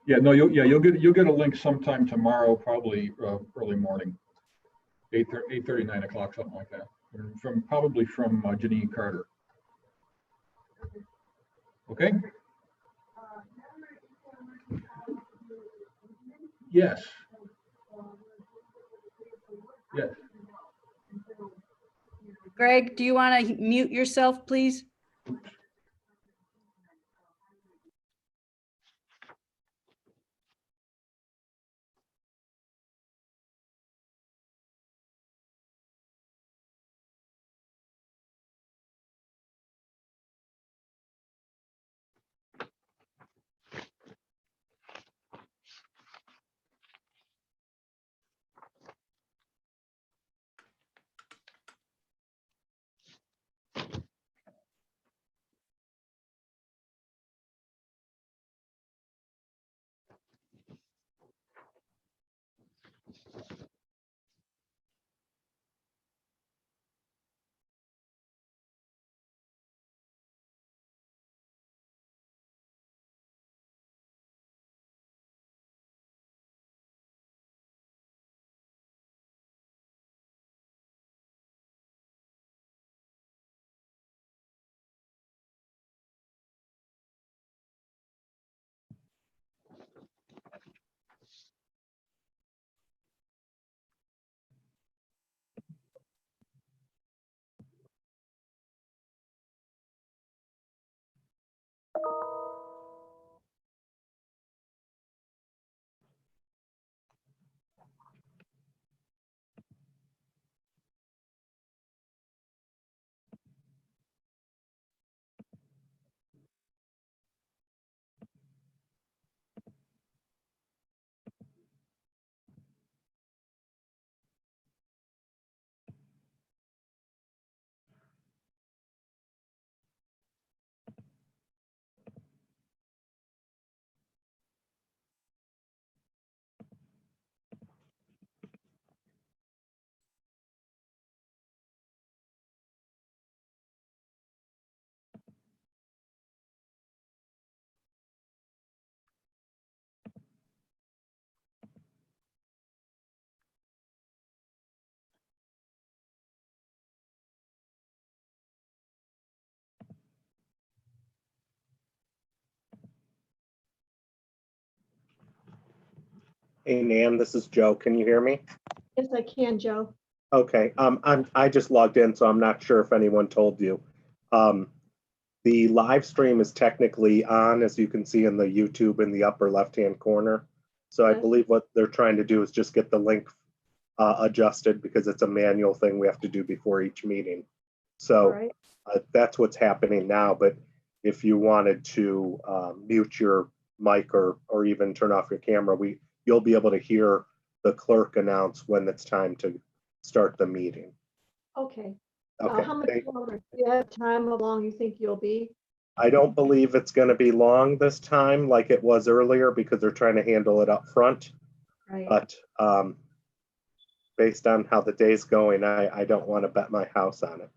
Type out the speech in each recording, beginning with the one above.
Yeah, no, you'll get a link sometime tomorrow, probably early morning, 8:30, 9 o'clock, something like that. Probably from Janine Carter. Okay. Yes. Yes. Greg, do you want to mute yourself, please? Hey, Nan, this is Joe. Can you hear me? Yes, I can, Joe. Okay, I just logged in, so I'm not sure if anyone told you. The live stream is technically on, as you can see in the YouTube in the upper left-hand corner. So I Yes. believe what they're trying to do is just get the link adjusted because it's a manual thing we have to do before each meeting. All So right. that's what's happening now. But if you wanted to mute your mic or even turn off your camera, you'll be able to hear the clerk announce when it's time to start the meeting. Okay. Okay. How much longer? Do you have time? How long you think you'll be? I don't believe it's going to be long this time like it was earlier because they're trying to handle it up front. Right. But based on how the day's going, I don't want to bet my house on it.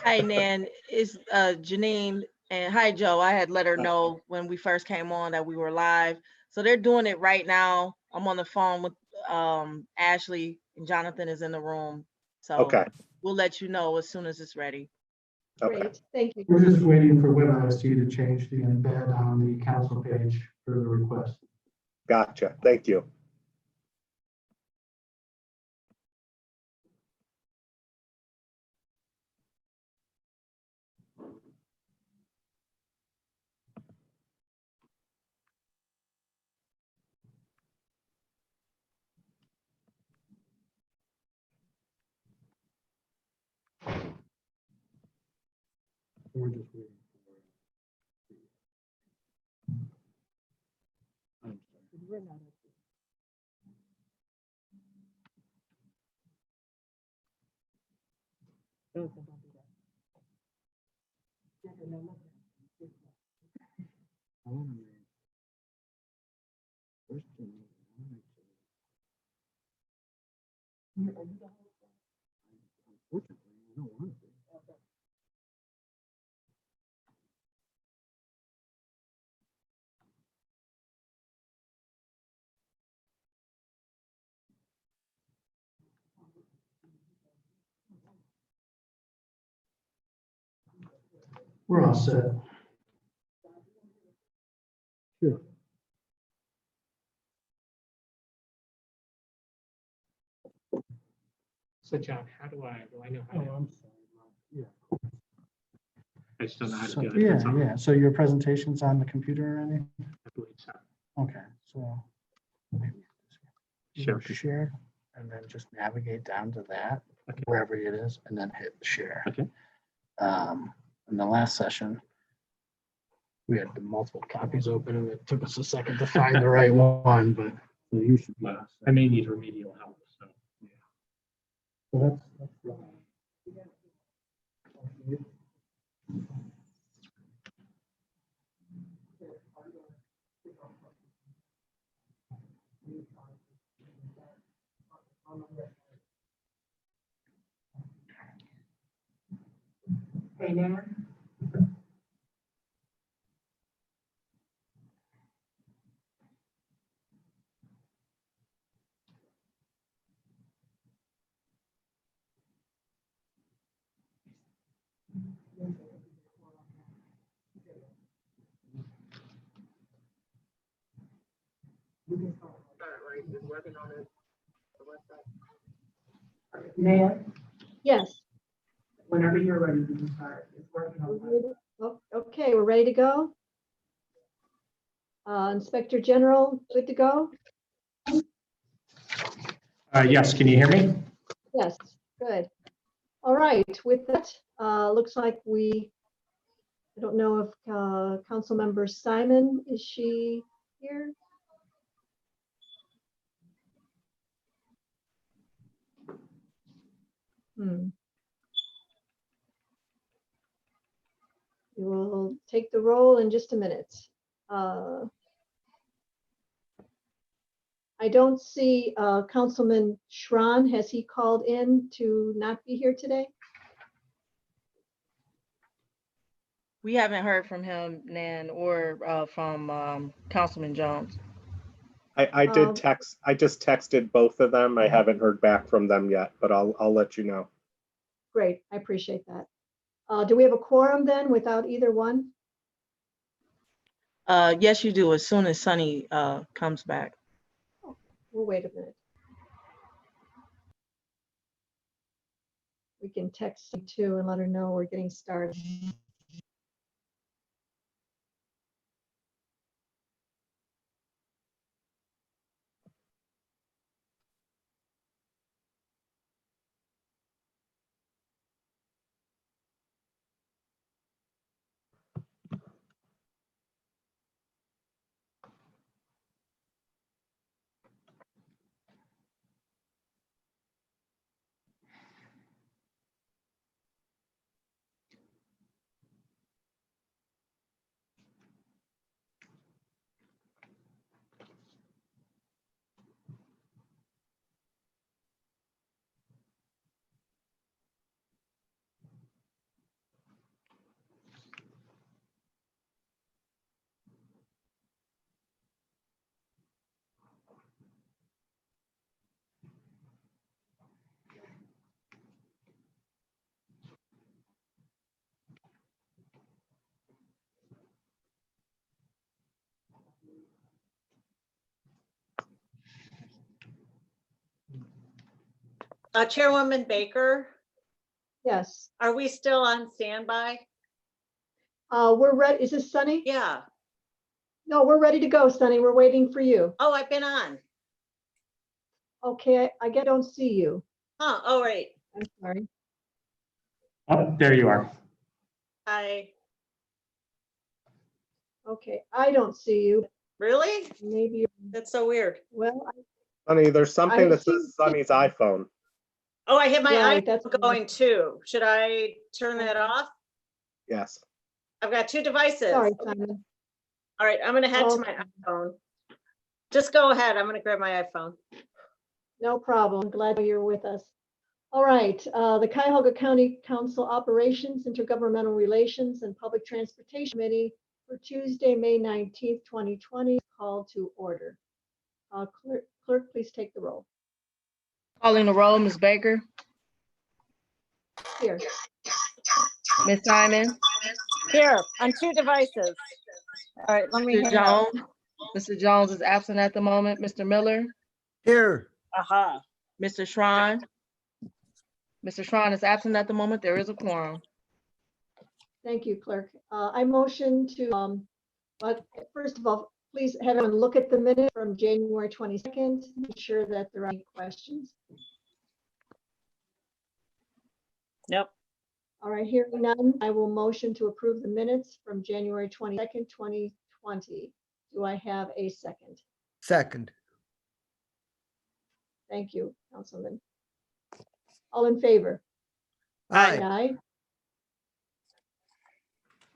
Hi, Nan. It's Janine. And hi, Joe. I had let her know when we first came on that we were live. So they're doing it right now. I'm on the phone with Ashley, and Jonathan is in the room. So Okay. we'll let you know as soon as it's ready. Okay. Great. Thank you. We're just waiting for WebIST to change the embed on the council page for the request. Gotcha. Thank you. We're just waiting Unfortunately, I don't want to. We're all set. Sure. So John, do I know how to? I'm sorry. Yeah. I just don't know how to So, do it. That's all. yeah. So your presentation's on the computer already? I believe so. Okay, so. maybe just Sure. go to share and then just navigate down to that, Okay. wherever it is, and then hit share. Okay. In the last session, we had the multiple copies open and it took us a second to find the right one, but so you should be. Well, I may need remedial help, so. So that's right. Hey, Nan. Nan, Yes. whenever you're ready, you can start. It's working on that. Okay, we're ready to go. Inspector General, good to go? Yes, can you hear me? Yes, good. All right, with that, looks like I don't know if Councilmember Simon, is she here? We will take the roll in just a minute. I don't see Councilman Schran. Has he called in to not be here today? We haven't heard from him, Nan, or from Councilman Jones. I did text, I just texted both of them. I haven't heard back from them yet, but I'll let you know. Great, I appreciate that. Do we have a quorum then without either one? Yes, you do, as soon as Sunny comes back. We'll wait a minute. We can text her too and let her know we're getting started. Chairwoman Baker, Yes, are we still on standby? we're ready. Is this Sunny? Yeah. No, we're ready to go, Sunny. We're waiting for you. Oh, I've been on. Okay, I don't see you. Huh, oh, right. I'm sorry. Oh, there you are. I, Okay, I don't see you. really? Maybe, That's so weird. well, Honey, there's something I that think- says Sunny's iPhone. Oh, I hit my Right, iPhone that's- going too. Should I turn that off? Yes. I've got two devices. sorry, Simon. All right, I'm gonna head to my Okay. iPhone. Just go ahead. I'm gonna grab my iPhone. No problem. Glad you're with us. All right, the Cuyahoga County Council Operations, Intergovernmental Relations, and Public Transportation Committee for Tuesday, May 19th, 2020, call to order. Clerk, please take the roll. Calling the roll, Ms. Baker, Here. Ms. Simon, Here, on 2 devices. All right, let me Mr. hang up. Jones, Mr. Jones is absent at the moment. Mr. Miller, Here. Aha. Mr. Schron. Mr. Schron is absent at the moment. There is a quorum. Thank you, Clerk. I motion to, but first of all, please have everyone look at the minute from January 22nd, make sure that there are any questions. Nope. All right, hearing none, I will motion to approve the minutes from January 22nd, 2020. Do I have a second? Second. Thank you, Councilman. All in favor? Aye. Aye.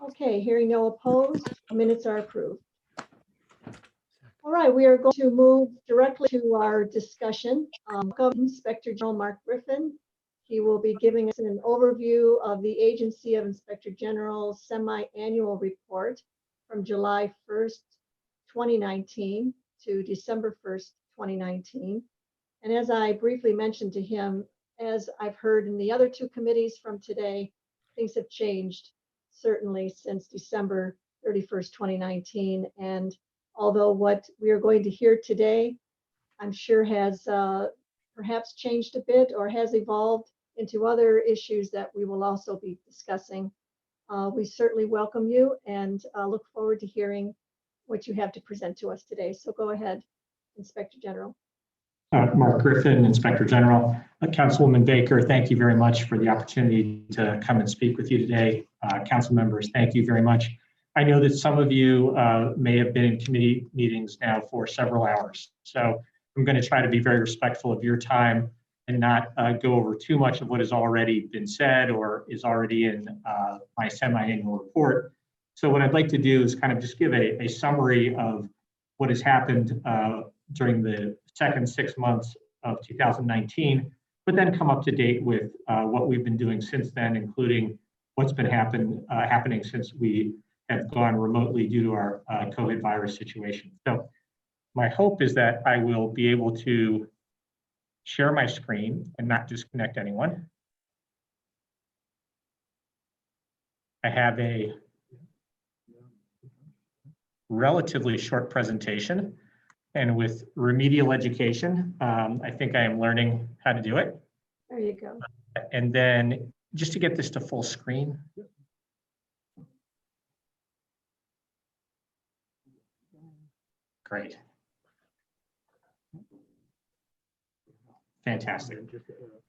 Okay, hearing no opposed, minutes are approved. All right, we are going to move directly to our discussion. Inspector General Mark Griffin. He will be giving us an overview of the Agency of Inspector General's semi-annual report from July 1st, 2019 to December 1st, 2019. And as I briefly mentioned to him, as I've heard in the other 2 committees from today, things have changed certainly since December 31st, 2019. And although what we are going to hear today, I'm sure has perhaps changed a bit or has evolved into other issues that we will also be discussing. We certainly welcome you and look forward to hearing what you have to present to us today. So go ahead, Inspector General. Mark Griffin, Inspector General. Councilwoman Baker, thank you very much for the opportunity to come and speak with you today. Council members, thank you very much. I know that some of you may have been in committee meetings now for several hours. So I'm going to try to be very respectful of your time and not go over too much of what has already been said or is already in my semi-annual report. So what I'd like to do is kind of just give a summary of what has happened during the second 6 months of 2019, but then come up to date with what we've been doing since then, including what's been happening since we have gone remotely due to our COVID virus situation. So my hope is that I will be able to share my screen and not disconnect anyone. I have a relatively short presentation, and with remedial education, I think I am learning how to do it. There you go. And then just to get this to full screen. Great. Fantastic.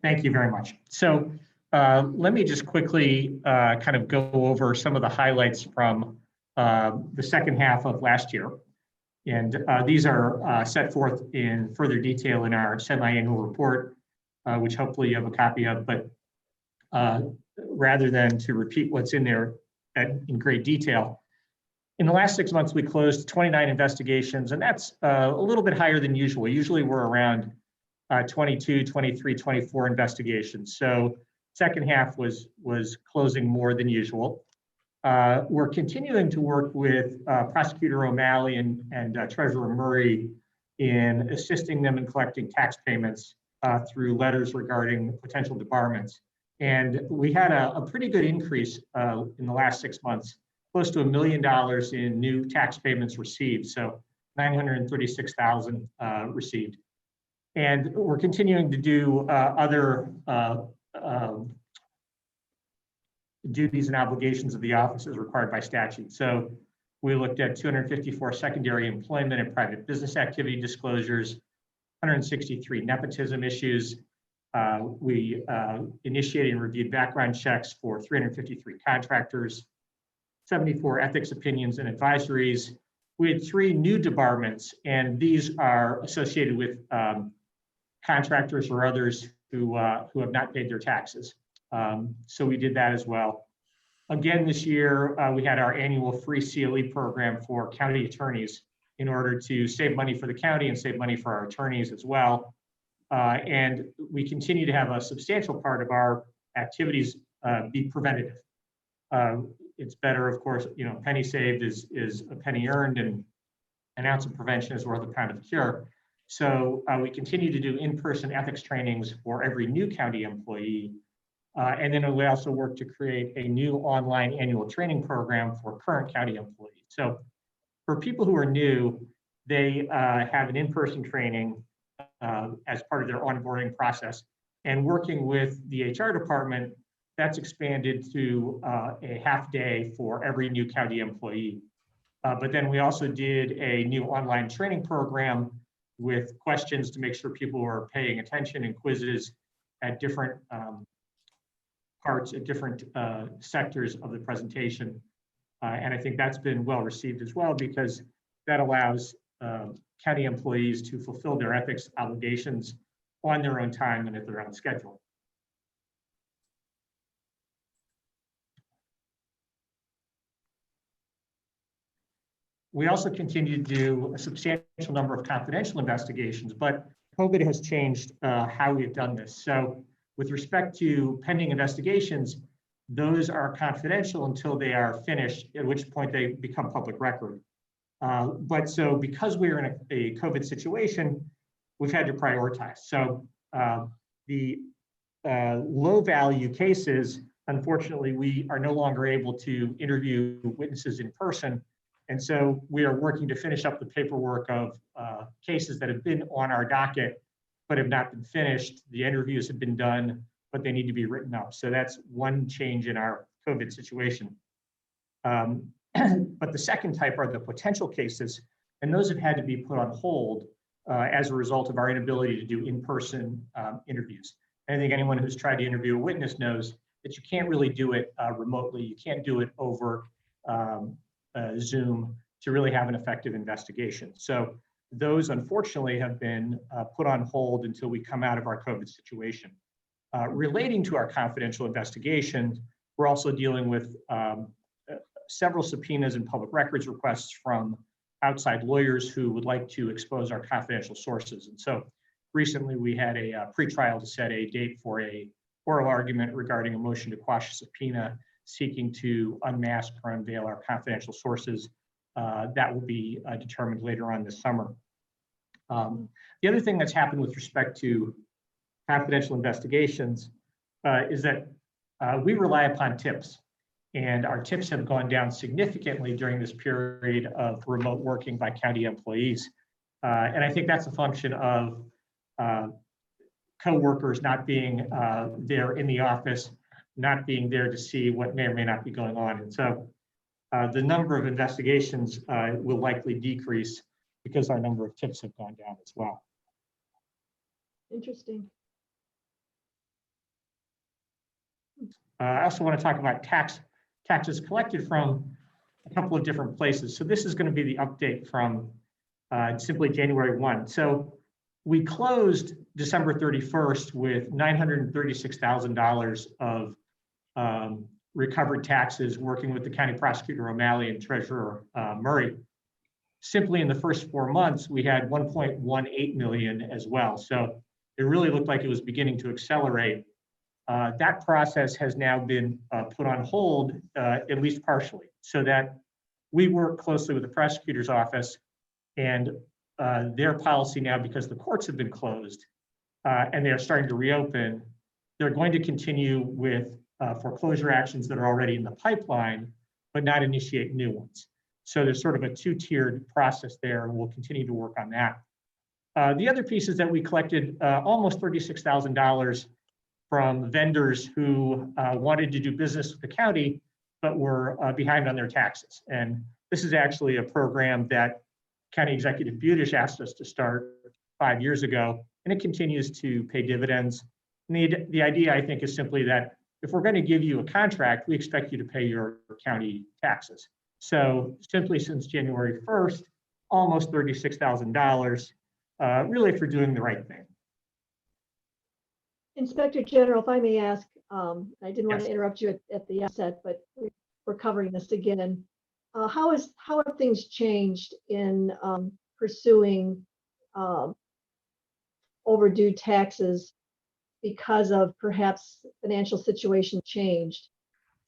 Thank you very much. So let me just quickly kind of go over some of the highlights from the second half of last year. And these are set forth in further detail in our semi-annual report, which hopefully you have a copy of. But rather than to repeat what's in there in great detail, in the last 6 months, we closed 29 investigations, and that's a little bit higher than usual. Usually we're around 22, 23, 24 investigations. So second half was closing more than usual. We're continuing to work with Prosecutor O'Malley and Treasurer Murray in assisting them in collecting tax payments through letters regarding potential debarments. And we had a pretty good increase in the last 6 months, close to $1 million in new tax payments received. So 936,000 received. And we're continuing to do other duties and obligations of the office as required by statute. So we looked at 254 secondary employment and private business activity disclosures, 163 nepotism issues. We initiated and reviewed background checks for 353 contractors, 74 ethics opinions and advisories. We had 3 new debarments, and these are associated with contractors or others who have not paid their taxes. So we did that as well. Again, this year, we had our annual free CLE program for county attorneys in order to save money for the county and save money for our attorneys as well. And we continue to have a substantial part of our activities be preventative. It's better, of course, a penny saved is a penny earned, and an ounce of prevention is worth a pound of cure. So we continue to do in-person ethics trainings for every new county employee. And then we also work to create a new online annual training program for current county employees. So for people who are new, they have an in-person training as part of their onboarding process. And working with the HR department, that's expanded to a half day for every new county employee. But then we also did a new online training program with questions to make sure people are paying attention and quizzes at different parts, at different sectors of the presentation. And I think that's been well received as well, because that allows county employees to fulfill their ethics obligations on their own time and at their own schedule. We also continue to do a substantial number of confidential investigations, but COVID has changed how we've done this. So with respect to pending investigations, those are confidential until they are finished, at which point they become public record. But so because we're in a COVID situation, we've had to prioritize. So the low value cases, unfortunately, we are no longer able to interview witnesses in person. And so we are working to finish up the paperwork of cases that have been on our docket, but have not been finished. The interviews have been done, but they need to be written up. So that's one change in our COVID situation. But the second type are the potential cases, and those have had to be put on hold as a result of our inability to do in-person interviews. And I think anyone who's tried to interview a witness knows that you can't really do it remotely. You can't do it over Zoom to really have an effective investigation. So those unfortunately have been put on hold until we come out of our COVID situation. Relating to our confidential investigation, we're also dealing with several subpoenas and public records requests from outside lawyers who would like to expose our confidential sources. And so recently we had a pretrial to set a date for a oral argument regarding a motion to quash a subpoena seeking to unmask or unveil our confidential sources. That will be determined later on this summer. The other thing that's happened with respect to confidential investigations is that we rely upon tips, and our tips have gone down significantly during this period of remote working by county employees. And I think that's a function of co-workers not being there in the office, not being there to see what may or may not be going on. And so the number of investigations will likely decrease because our number of tips have gone down as well. Interesting. I also want to talk about taxes collected from a couple of different places. So this is going to be the update from simply January 1. So we closed December 31st with $936,000 of recovered taxes working with the County Prosecutor O'Malley and Treasurer Murray. Simply in the first 4 months, we had 1.18 million as well. So it really looked like it was beginning to accelerate. That process has now been put on hold, at least partially, so that we work closely with the prosecutor's office and their policy now, because the courts have been closed and they are starting to reopen, they're going to continue with foreclosure actions that are already in the pipeline, but not initiate new ones. So there's sort of a two-tiered process there, and we'll continue to work on that. The other piece is that we collected almost $36,000 from vendors who wanted to do business with the county, but were behind on their taxes. And this is actually a program that County Executive Budish asked us to start 5 years ago, and it continues to pay dividends. And the idea, I think, is simply that if we're going to give you a contract, we expect you to pay your county taxes. So simply since January 1st, almost $36,000, really for doing the right thing. Inspector General, if I may ask, I didn't want Yes. to interrupt you at the outset, but we're covering this again. How have things changed in pursuing overdue taxes because of perhaps financial situation changed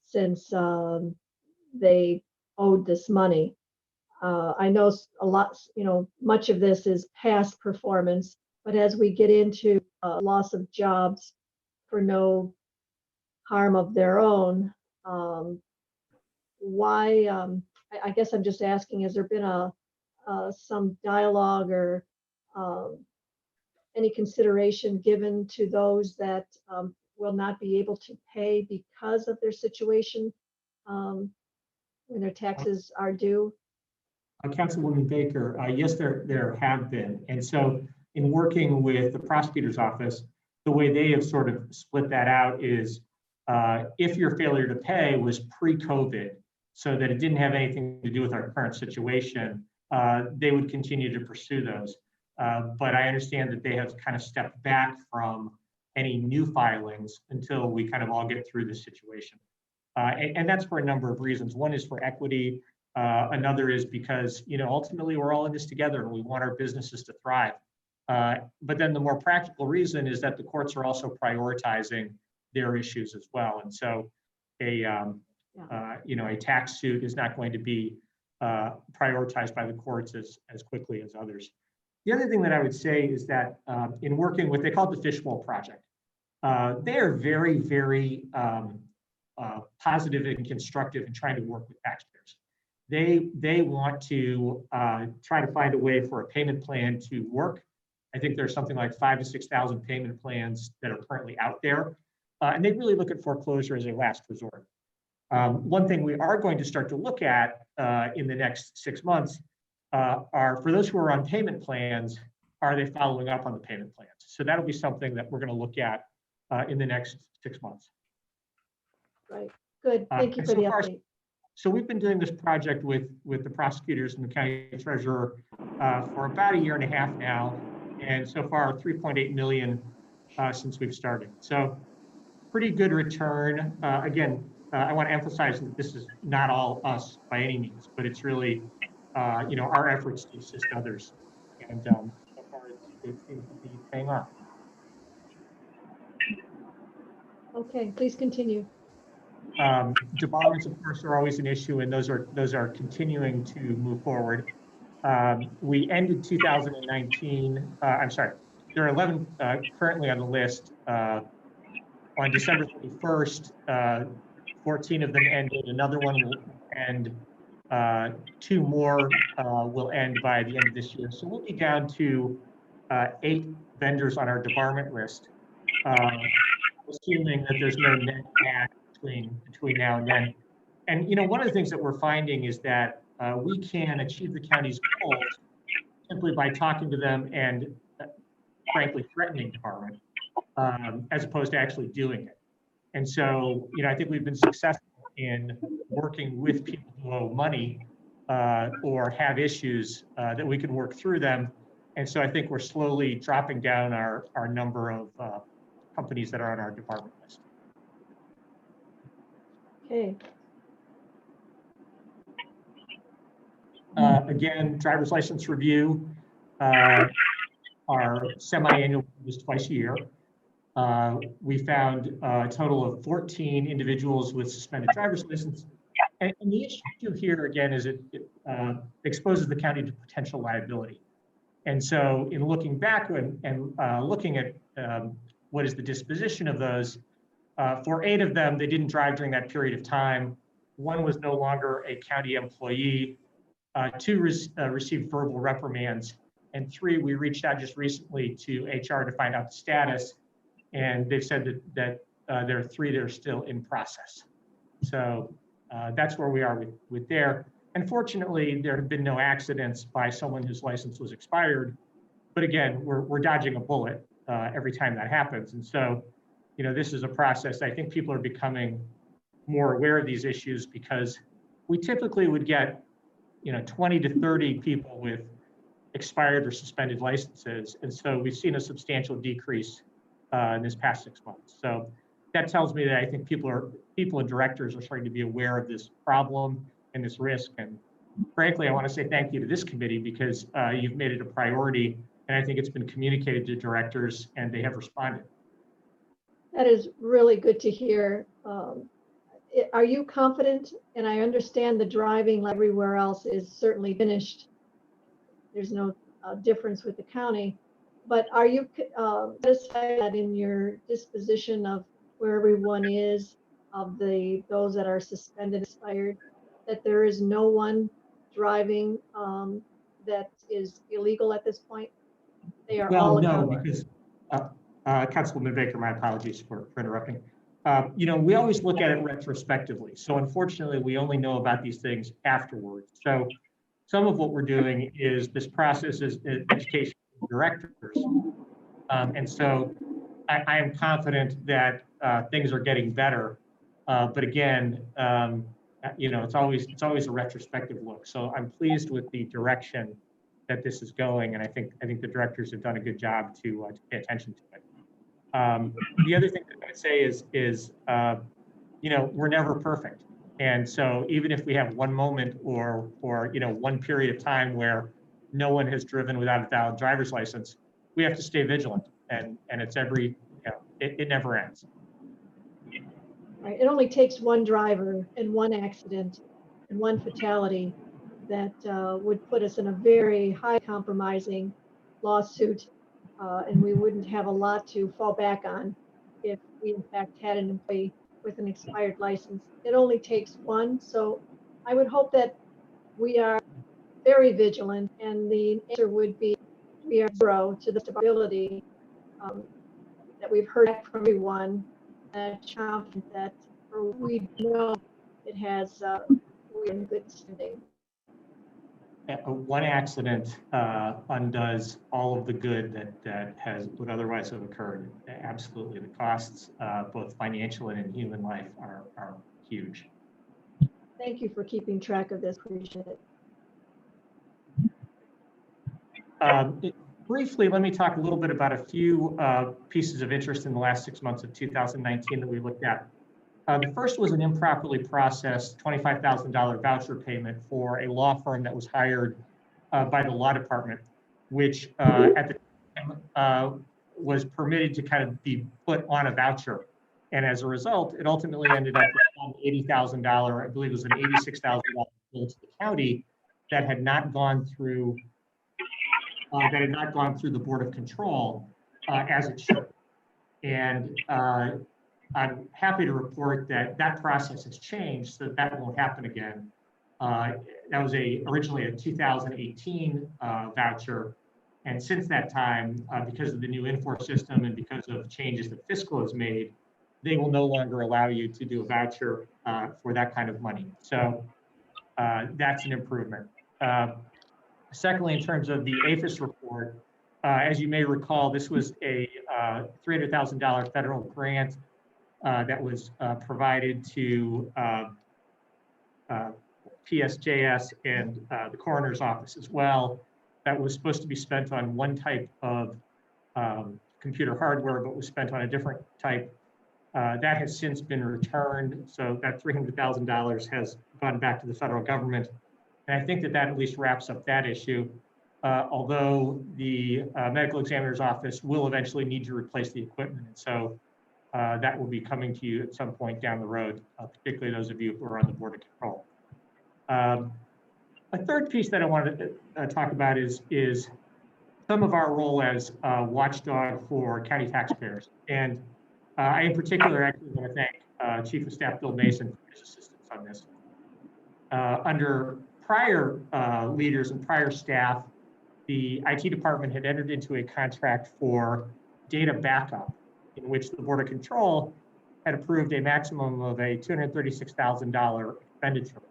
since they owed this money? I know a lot, much of this is past performance, but as we get into loss of jobs for no harm of their own. Why, I guess I'm just asking, has there been some dialogue or any consideration given to those that will not be able to pay because of their situation when their taxes are due? Councilwoman Baker, yes, there have been. And so in working with the prosecutor's office, the way they have sort of split that out is if your failure to pay was pre-COVID, so that it didn't have anything to do with our current situation, they would continue to pursue those. But I understand that they have kind of stepped back from any new filings until we kind of all get through this situation. And that's for a number of reasons. One is for equity. Another is because, ultimately we're all in this together and we want our businesses to thrive. But then the more practical reason is that the courts are also prioritizing their issues as well. And so a tax suit is not going to be prioritized by the courts as quickly as others. The other thing that I would say is that in working with, they call it the Fishbowl Project. They are very, very positive and constructive in trying to work with taxpayers. They want to try to find a way for a payment plan to work. I think there's something like 5,000 to 6,000 payment plans that are currently out there. And they really look at foreclosure as a last resort. One thing we are going to start to look at in the next 6 months are for those who are on payment plans, are they following up on the payment plans? So that'll be something that we're going to look at in the next 6 months. Right, good, thank you for the update. So we've been doing this project with the prosecutors and the county treasurer for about 1.5 years now, and so far 3.8 million since we've started. So pretty good return. Again, I want to emphasize that this is not all us by any means, but it's really our efforts to assist others, and so far it seems to be paying off. Okay, please continue. Debarments, of course, are always an issue, and those are continuing to move forward. We ended 2019. I'm sorry, there are 11 currently on the list. On December 31st, 14 of them ended. Another one will end. 2 more will end by the end of this year. So we'll be down to 8 vendors on our debarment list, assuming that there's no net add between now and then. And one of the things that we're finding is that we can achieve the county's goals simply by talking to them and frankly threatening debarment, as opposed to actually doing it. And so, I think we've been successful in working with people who owe money or have issues that we can work through them. And so I think we're slowly dropping down our number of companies that are on our debarment list. Okay. Again, driver's license review, our semi-annual is twice a year. We found a total of 14 individuals with suspended driver's license. And the issue here, again, is it exposes the county to potential liability. And so in looking back and looking at what is the disposition of those, for 8 of them, they didn't drive during that period of time. 1 was no longer a county employee. 2 received verbal reprimands. And 3, we reached out just recently to HR to find out the status. And they've said that there are 3 that are still in process. So that's where we are with there. Unfortunately, there have been no accidents by someone whose license was expired. But again, we're dodging a bullet every time that happens. And so, this is a process. I think people are becoming more aware of these issues because we typically would get, 20 to 30 people with expired or suspended licenses. And so we've seen a substantial decrease in this past 6 months. So that tells me that I think people and directors are starting to be aware of this problem and this risk. And frankly, I want to say thank you to this committee because you've made it a priority. And I think it's been communicated to directors and they have responded. That is really good to hear. Are you confident? And I understand the driving like everywhere else is certainly finished. There's no difference with the county. But are you satisfied that in your disposition of where everyone is, of those that are suspended, expired, that there is no one driving that is illegal at this point? They are all Well, no, accounted. because, Councilwoman Baker, my apologies for interrupting. We always look at it retrospectively. So unfortunately, we only know about these things afterwards. So some of what we're doing is this process is education directors. And so I am confident that things are getting better. But again, it's always a retrospective look. So I'm pleased with the direction that this is going, and I think the directors have done a good job to pay attention to it. The other thing that I would say is we're never perfect, and so even if we have one moment or one period of time where no one has driven without a valid driver's license, we have to stay vigilant, and it's it never ends. Right. It only takes one driver and one accident and one fatality that would put us in a very high compromising lawsuit, and we wouldn't have a lot to fall back on if we in fact had an employee with an expired license. It only takes one, so I would hope that we are very vigilant, and the answer would be we are zero to the ability that we've heard from everyone, confident that, or we know it has, we're in good standing. One accident undoes all of the good that would otherwise have occurred. Absolutely, the costs, both financial and in human life, are huge. Thank you for keeping track of this. Appreciate it. Briefly, let me talk a little bit about a few pieces of interest in the last 6 months of 2019 that we looked at. The first was an improperly processed $25,000 voucher payment for a law firm that was hired by the law department, which at the time was permitted to kind of be put on a voucher. And as a result, it ultimately ended up with $80,000, I believe it was an $86,000 bill to the county that had not gone through the Board of Control as it should. And I'm happy to report that that process has changed so that won't happen again. That was originally a 2018 voucher. And since that time, because of the new Infor system and because of changes that fiscal has made, they will no longer allow you to do a voucher for that kind of money. So that's an improvement. Secondly, in terms of the APHIS report, as you may recall, this was a $300,000 federal grant that was provided to PSJS and the coroner's office as well. That was supposed to be spent on one type of computer hardware, but was spent on a different type. That has since been returned. So that $300,000 has gone back to the federal government. And I think that at least wraps up that issue. Although the medical examiner's office will eventually need to replace the equipment. And so that will be coming to you at some point down the road, particularly those of you who are on the Board of Control. A third piece that I wanted to talk about is some of our role as watchdog for county taxpayers. And I in particular actually want to thank Chief of Staff Bill Mason for his assistance on this. Under prior leaders and prior staff, the IT department had entered into a contract for data backup in which the Board of Control had approved a maximum of a $236,000 expenditure.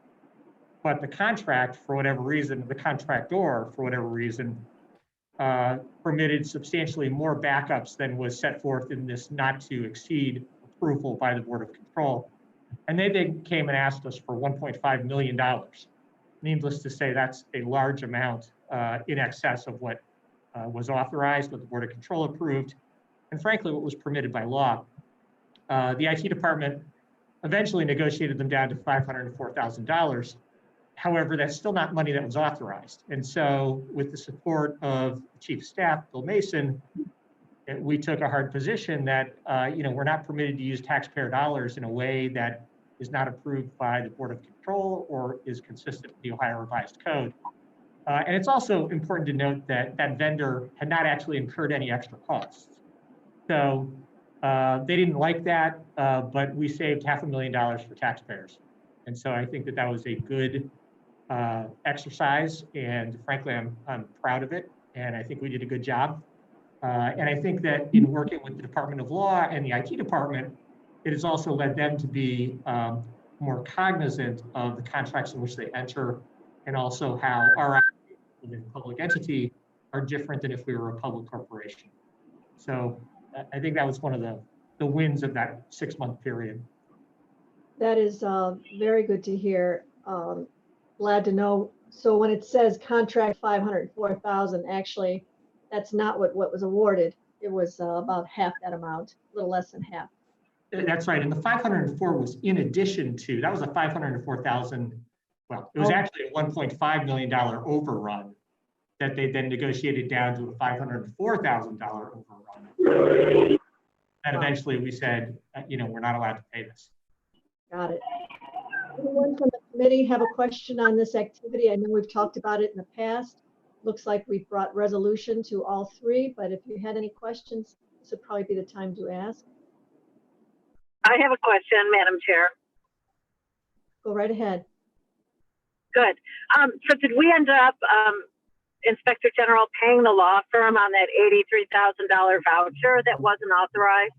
But the contract, for whatever reason, the contractor, for whatever reason, permitted substantially more backups than was set forth in this not to exceed approval by the Board of Control. And they then came and asked us for $1.5 million. Needless to say, that's a large amount in excess of what was authorized, what the Board of Control approved, and frankly, what was permitted by law. The IT department eventually negotiated them down to $504,000. However, that's still not money that was authorized. And so with the support of Chief of Staff, Bill Mason, we took a hard position that we're not permitted to use taxpayer dollars in a way that is not approved by the Board of Control or is consistent with the Ohio Revised Code. And it's also important to note that that vendor had not actually incurred any extra costs. So They didn't like that, but we saved $500,000 for taxpayers. And so I think that that was a good exercise, and frankly, I'm proud of it, and I think we did a good job. And I think that in working with the Department of Law and the IT department, it has also led them to be more cognizant of the contracts in which they enter, and also how our public entity are different than if we were a public corporation. So I think that was one of the wins of that 6-month period. That is very good to hear. Glad to know. So when it says contract 504,000, actually, that's not what was awarded. It was about half that amount, a little less than half. That's right. And the 504 was in addition to, that was a 504,000, well, it was actually a $1.5 million overrun that they then negotiated down to a $504,000 overrun. And eventually we said, we're not allowed to pay this. Got it. Anyone from the committee have a question on this activity? I know we've talked about it in the past. Looks like we've brought resolution to all three, but if you had any questions, this would probably be the time to ask. I have a question, Madam Chair. Go right ahead. Good. So did we end up, Inspector General, paying the law firm on that $83,000 voucher that wasn't authorized?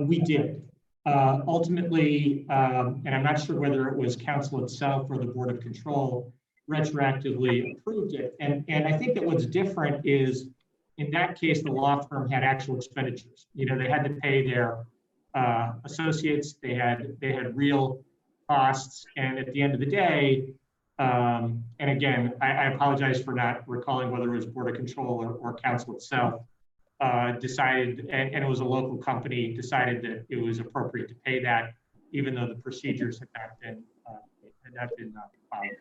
We did. Ultimately, and I'm not sure whether it was council itself or the Board of Control, retroactively approved it. And I think that what's different is, in that case, the law firm had actual expenditures. They had to pay their associates, they had real costs, and at the end of the day, and again, I apologize for not recalling whether it was Board of Control or council itself, decided, and it was a local company, decided that it was appropriate to pay that, even though the procedures had not been followed.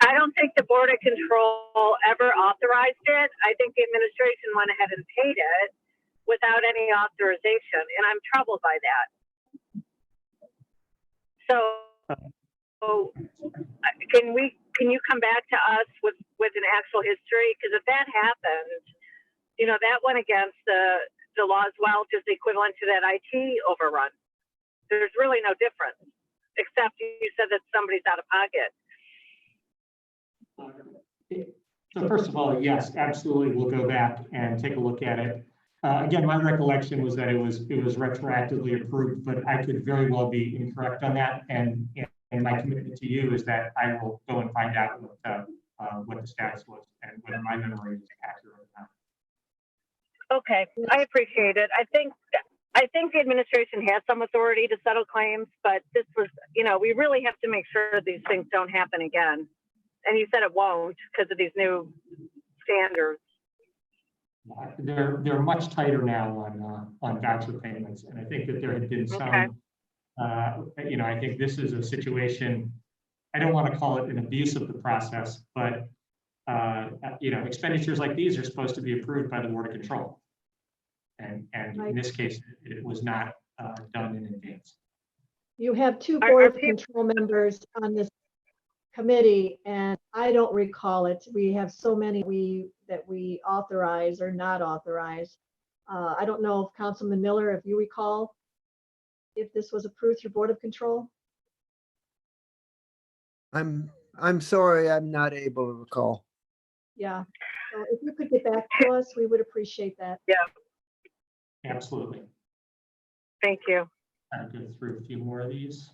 I don't think the Board of Control ever authorized it. I think the administration went ahead and paid it without any authorization, and I'm troubled by that. So can you come back to us with an actual history? Because if that happened, that went against the law as well, just equivalent to that IT overrun. There's really no difference, except you said that somebody's out of pocket. So first of all, yes, absolutely, we'll go back and take a look at it. Again, my recollection was that it was retroactively approved, but I could very well be incorrect on that. And my commitment to you is that I will go and find out what the status was and whether my memory is accurate or not. Okay, I appreciate it. I think the administration has some authority to settle claims, but this was, we really have to make sure these things don't happen again. And you said it won't because of these new standards. They're much tighter now on voucher payments, and I think that there had been some. Okay. I think this is a situation. I don't want to call it an abuse of the process, but expenditures like these are supposed to be approved by the Board of Control, and in this case, it was not done in advance. You have two Board of Control members on this committee, and I don't recall it. We have so many that we authorize or not authorize. I don't know if Councilman Miller, if you recall, if this was approved through Board of Control. I'm sorry, I'm not able to recall. Yeah, so if you could get back to us, we would appreciate that. Yeah. Absolutely. Thank you. I'll go through a few more of these.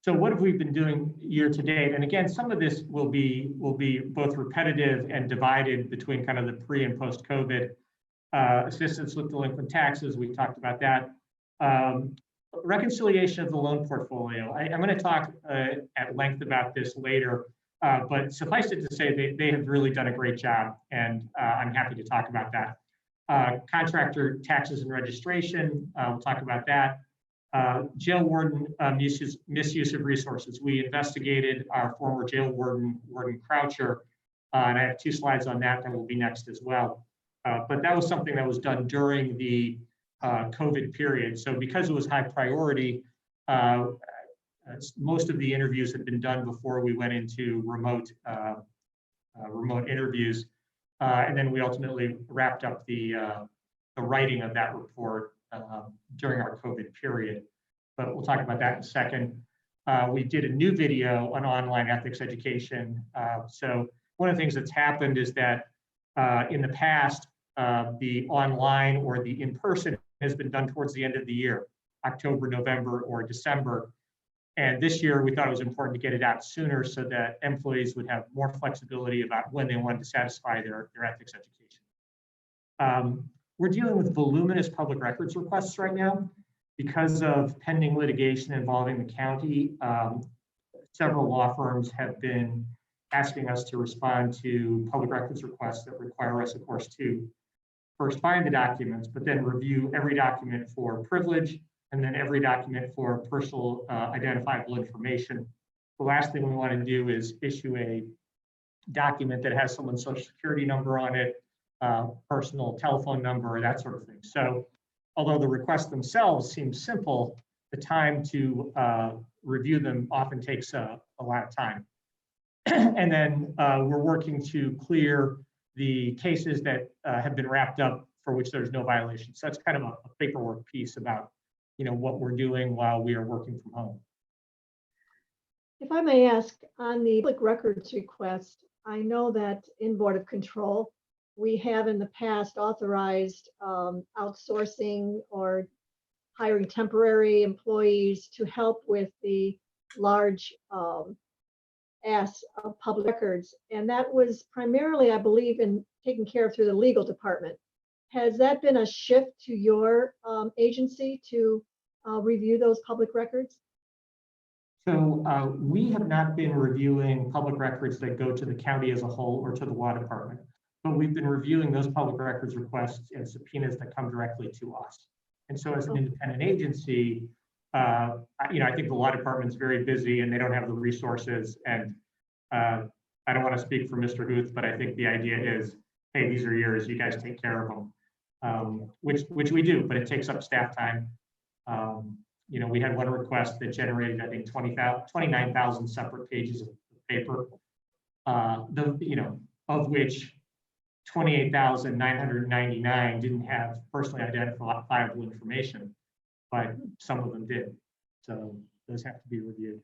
So what have we been doing year to date? And again, some of this will be both repetitive and divided between kind of the pre and post COVID assistance with delinquent taxes. We've talked about that. Reconciliation of the loan portfolio. I'm going to talk at length about this later, but suffice it to say they have really done a great job, and I'm happy to talk about that. Contractor taxes and registration, we'll talk about that. Jail warden misuse of resources. We investigated our former jail warden, Warden Croucher, and I have 2 slides on that will be next as well. But that was something that was done during the COVID period. So because it was high priority, most of the interviews had been done before we went into remote interviews. And then we ultimately wrapped up the the writing of that report during our COVID period. But we'll talk about that in a second. We did a new video on online ethics education. So one of the things that's happened is that in the past, the online or the in-person has been done towards the end of the year, October, November, or December. And this year, we thought it was important to get it out sooner so that employees would have more flexibility about when they wanted to satisfy their ethics education. We're dealing with voluminous public records requests right now because of pending litigation involving the county. Several law firms have been asking us to respond to public records requests that require us, of course, to first find the documents, but then review every document for privilege, and then every document for personal identifiable information. The last thing we want to do is issue a document that has someone's social security number on it, personal telephone number, that sort of thing. So although the requests themselves seem simple, the time to review them often takes a lot of time. And then we're working to clear the cases that have been wrapped up for which there's no violation. So that's kind of a paperwork piece about what we're doing while we are working from home. If I may ask, on the public records request, I know that in Board of Control, we have in the past authorized outsourcing or hiring temporary employees to help with the large ass of public records. And that was primarily, I believe, in taken care of through the legal department. Has that been a shift to your agency to review those public records? So we have not been reviewing public records that go to the county as a whole or to the law department, but we've been reviewing those public records requests and subpoenas that come directly to us. And so as an independent agency, I think the law department is very busy and they don't have the resources. And I don't want to speak for Mr. Huth, but I think the idea is, hey, these are yours, you guys take care of them, which we do, but it takes up staff time. We had one request that generated, I think, 29,000 separate pages of paper, of which 28,999 didn't have personally identifiable information, but some of them did. So those have to be reviewed.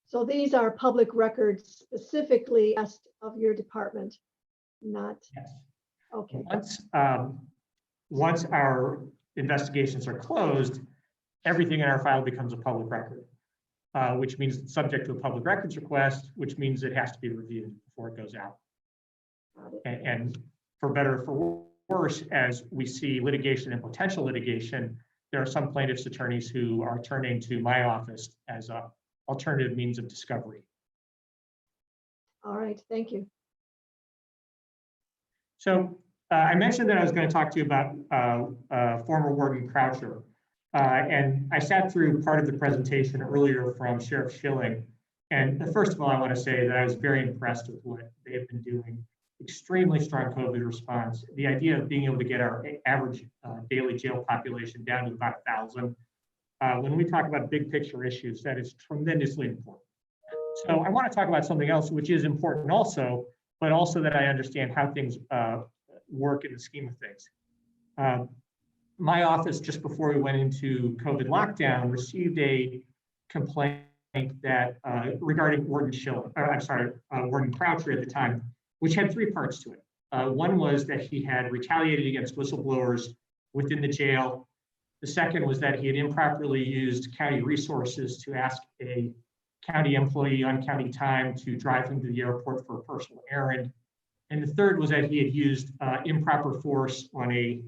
So these are public records specifically asked of your department, not? Yes. Okay. Once our investigations are closed, everything in our file becomes a public record, which means it's subject to a public records request, which means it has to be reviewed before it goes out. And for better or for worse, as we see litigation and potential litigation, there are some plaintiffs' attorneys who are turning to my office as an alternative means of discovery. All right, thank you. So I mentioned that I was going to talk to you about former Warden Croucher. And I sat through part of the presentation earlier from Sheriff Schilling. And first of all, I want to say that I was very impressed with what they have been doing. Extremely strong COVID response. The idea of being able to get our average daily jail population down to about 1,000. When we talk about big picture issues, that is tremendously important. So I want to talk about something else, which is important also, but also that I understand how things work in the scheme of things. My office, just before we went into COVID lockdown, received a complaint that regarding Warden Croucher at the time, which had three parts to it. One was that he had retaliated against whistleblowers within the jail. The second was that he had improperly used county resources to ask a county employee on county time to drive him to the airport for a personal errand. And the third was that he had used improper force on a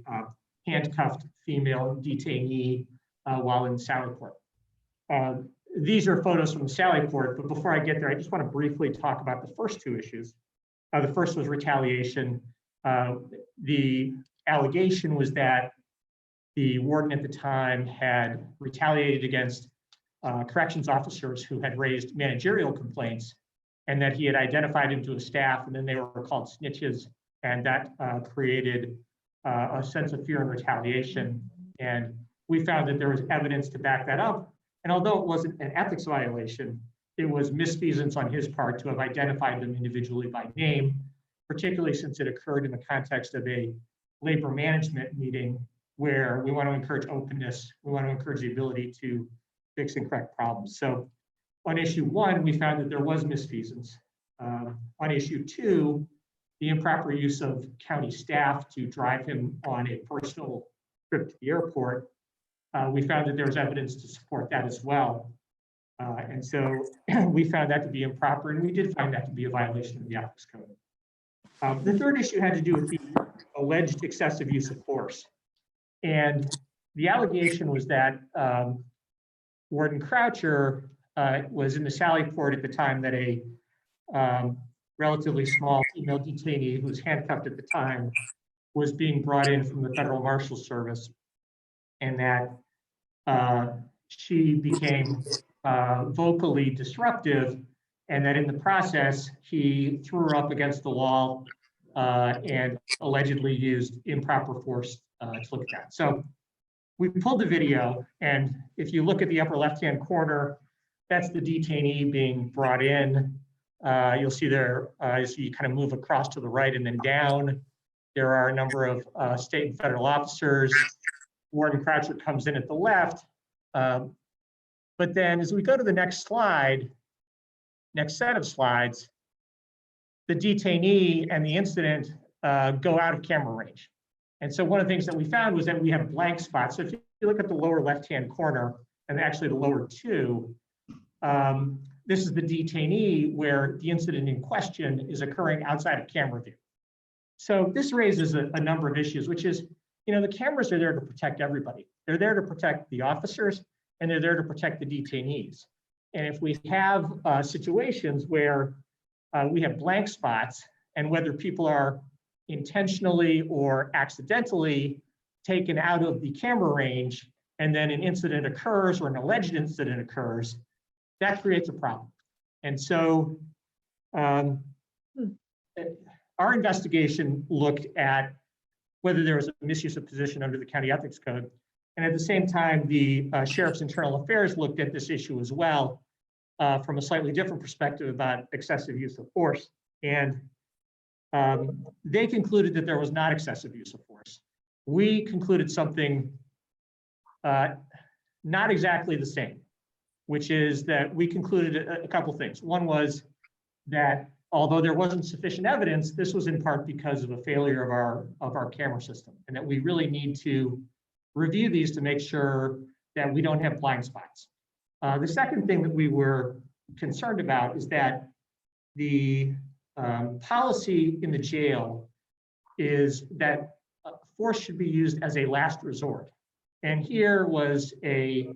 handcuffed female detainee while in Sallyport. These are photos from Sallyport, but before I get there, I just want to briefly talk about the first two issues. The first was retaliation. The allegation was that the warden at the time had retaliated against corrections officers who had raised managerial complaints, and that he had identified him to a staff, and then they were called snitches, and that created a sense of fear and retaliation. And we found that there was evidence to back that up. And although it wasn't an ethics violation, it was misfeasance on his part to have identified them individually by name, particularly since it occurred in the context of a labor management meeting where we want to encourage openness. We want to encourage the ability to fix and correct problems. So on issue 1, we found that there was misfeasance. On issue 2, the improper use of county staff to drive him on a personal trip to the airport, we found that there was evidence to support that as well. And so we found that to be improper, and we did find that to be a violation of the ethics code. The third issue had to do with the alleged excessive use of force. And the allegation was that Warden Croucher was in the Sally Port at the time that a relatively small female detainee who was handcuffed at the time was being brought in from the Federal Marshal's Service, and that she became vocally disruptive, and that in the process, he threw her up against the wall and allegedly used improper force to look at that. So we pulled the video, and if you look at the upper left-hand corner, that's the detainee being brought in. You'll see there, as you kind of move across to the right and then down, there are a number of state and federal officers. Warden Croucher comes in at the left. But then as we go to the next slide, next set of slides, the detainee and the incident go out of camera range. And so one of the things that we found was that we have blank spots. So if you look at the lower left-hand corner, and actually the lower two, this is the detainee where the incident in question is occurring outside of camera view. So this raises a number of issues, which is, the cameras are there to protect everybody. They're there to protect the officers, and they're there to protect the detainees. And if we have situations where we have blank spots, and whether people are intentionally or accidentally taken out of the camera range, and then an incident occurs or an alleged incident occurs, that creates a problem. And so our investigation looked at whether there was a misuse of position under the county ethics code. And at the same time, the Sheriff's Internal Affairs looked at this issue as well from a slightly different perspective about excessive use of force. And they concluded that there was not excessive use of force. We concluded something not exactly the same, which is that we concluded a couple things. One was that although there wasn't sufficient evidence, this was in part because of a failure of our camera system, and that we really need to review these to make sure that we don't have blind spots. The second thing that we were concerned about is that the policy in the jail is that force should be used as a last resort. And here was a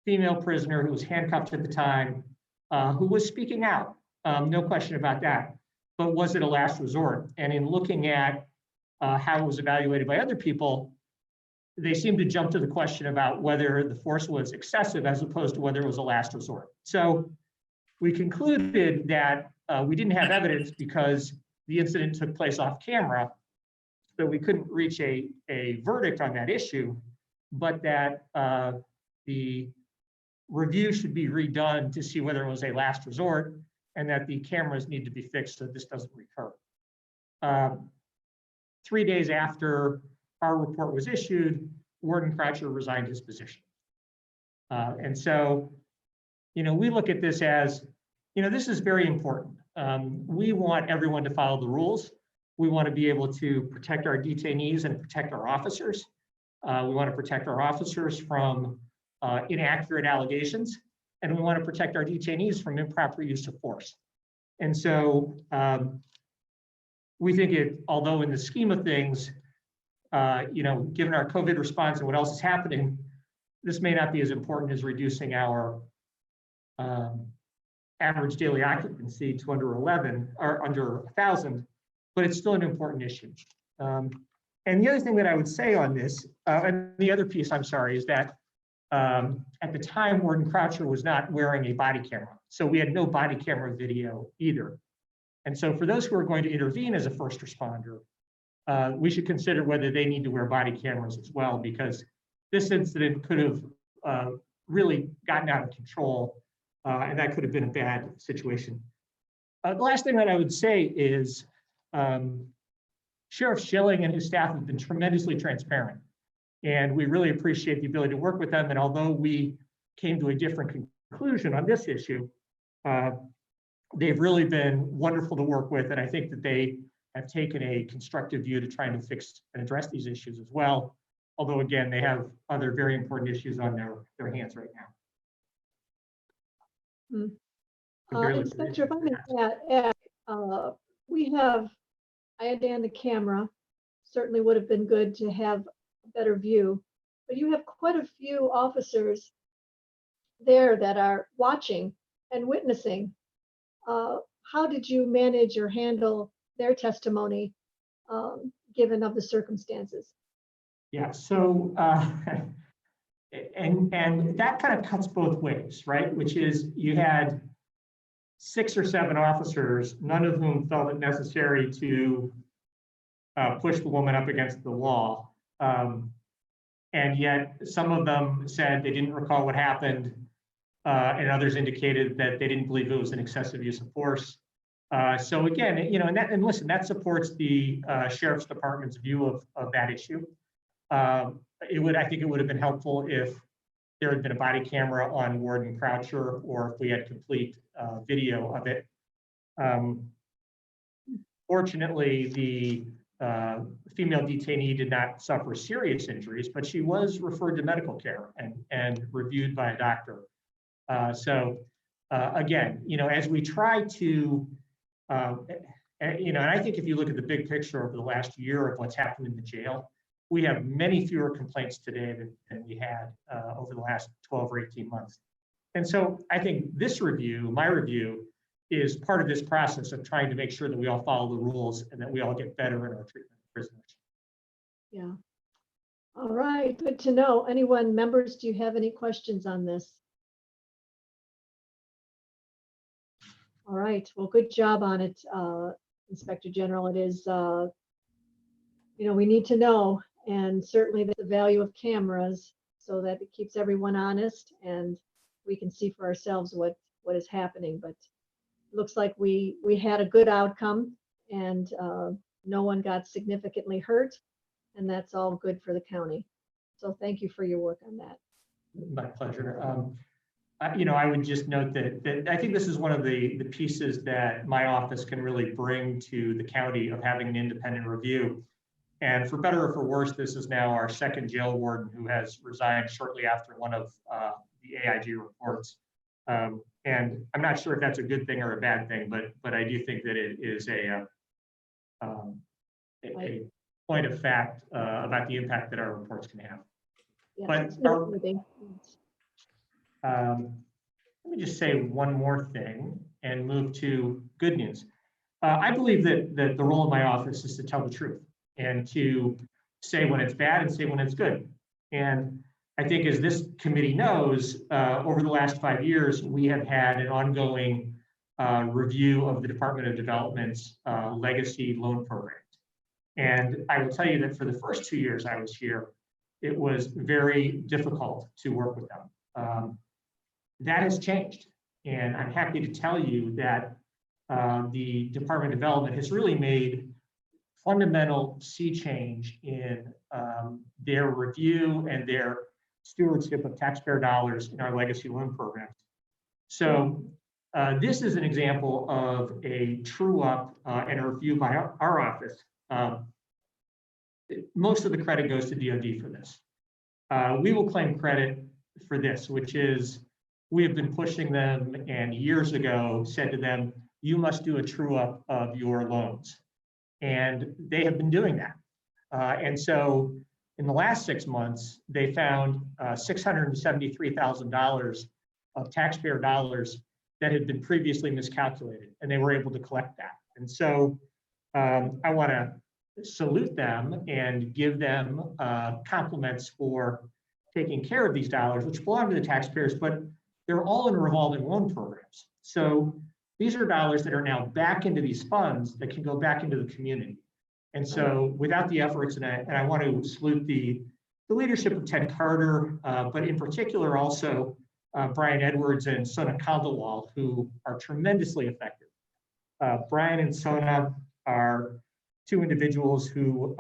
female prisoner who was handcuffed at the time, who was speaking out, no question about that. But was it a last resort? And in looking at how it was evaluated by other people, they seemed to jump to the question about whether the force was excessive as opposed to whether it was a last resort. So we concluded that we didn't have evidence because the incident took place off camera, so we couldn't reach a verdict on that issue, but that the review should be redone to see whether it was a last resort, and that the cameras need to be fixed so this doesn't recur. 3 days after our report was issued, Warden Croucher resigned his position. And so, we look at this as, this is very important. We want everyone to follow the rules. We want to be able to protect our detainees and protect our officers. We want to protect our officers from inaccurate allegations, and we want to protect our detainees from improper use of force. And so we think although in the scheme of things, given our COVID response and what else is happening, this may not be as important as reducing our average daily occupancy to under 11 or under 1,000, but it's still an important issue. And the other thing that I would say on this, and the other piece, I'm sorry, is that at the time, Warden Croucher was not wearing a body camera. So we had no body camera video either. And so for those who are going to intervene as a first responder, we should consider whether they need to wear body cameras as well, because this incident could have really gotten out of control, and that could have been a bad situation. The last thing that I would say is Sheriff Schilling and his staff have been tremendously transparent. And we really appreciate the ability to work with them. And although we came to a different conclusion on this issue, they've really been wonderful to work with. And I think that they have taken a constructive view to trying to fix and address these issues as well. Although again, they have other very important issues on their hands right now. Inspector, if I may add, I had Dan the camera, certainly would have been good to have a better view, but you have quite a few officers there that are watching and witnessing. How did you manage or handle their testimony, given of the circumstances? Yeah, so, and that kind of cuts both ways, right? Which is you had 6 or 7 officers, none of whom felt it necessary to push the woman up against the wall. And yet some of them said they didn't recall what happened, and others indicated that they didn't believe it was an excessive use of force. So again, and listen, that supports the Sheriff's Department's view of that issue. I think it would have been helpful if there had been a body camera on Warden Croucher, or if we had complete video of it. Fortunately, the female detainee did not suffer serious injuries, but she was referred to medical care and reviewed by a doctor. Again, as we try to, and I think if you look at the big picture over the last year of what's happened in the jail, we have many fewer complaints today than we had over the last 12 or 18 months. And so I think this review, my review, is part of this process of trying to make sure that we all follow the rules and that we all get better in our treatment of prisoners. Yeah. All right, good to know. Anyone, members, do you have any questions on this? All right, well, good job on it, Inspector General. It is, we need to know, and certainly the value of cameras so that it keeps everyone honest and we can see for ourselves what is happening. But it looks like we had a good outcome, and no one got significantly hurt, and that's all good for the county. So thank you for your work on that. My pleasure. I would just note that I think this is one of the pieces that my office can really bring to the county of having an independent review. And for better or for worse, this is now our second jail warden who has resigned shortly after one of the AIG reports. And I'm not sure if that's a good thing or a bad thing, but I do think that it is a point of fact about the impact that our reports can have. Yeah, But let me just say one more thing and move to good news. I believe that the role of my office is to tell the truth and to say when it's bad and say when it's good. And I think, as this committee knows, over the last 5 years, we have had an ongoing review of the Department of Development's legacy loan programs. And I will tell you that for the first 2 years I was here, it was very difficult to work with them. That has changed. And I'm happy to tell you that the Department of Development has really made fundamental sea change in their review and their stewardship of taxpayer dollars in our legacy loan programs. So this is an example of a true up and a review by our office. Most of the credit goes to DoD for this. We will claim credit for this, which is we have been pushing them, and years ago said to them, you must do a true up of your loans. And they have been doing that. And so in the last 6 months, they found $673,000 of taxpayer dollars that had been previously miscalculated, and they were able to collect that. And so I want to salute them and give them compliments for taking care of these dollars, which belong to the taxpayers, but they're all in revolving loan programs. So these are dollars that are now back into these funds that can go back into the community. And so without the efforts, and I want to salute the leadership of Ted Carter, but in particular also Brian Edwards and Sona Kaldawal, who are tremendously effective. Brian and Sona are to individuals who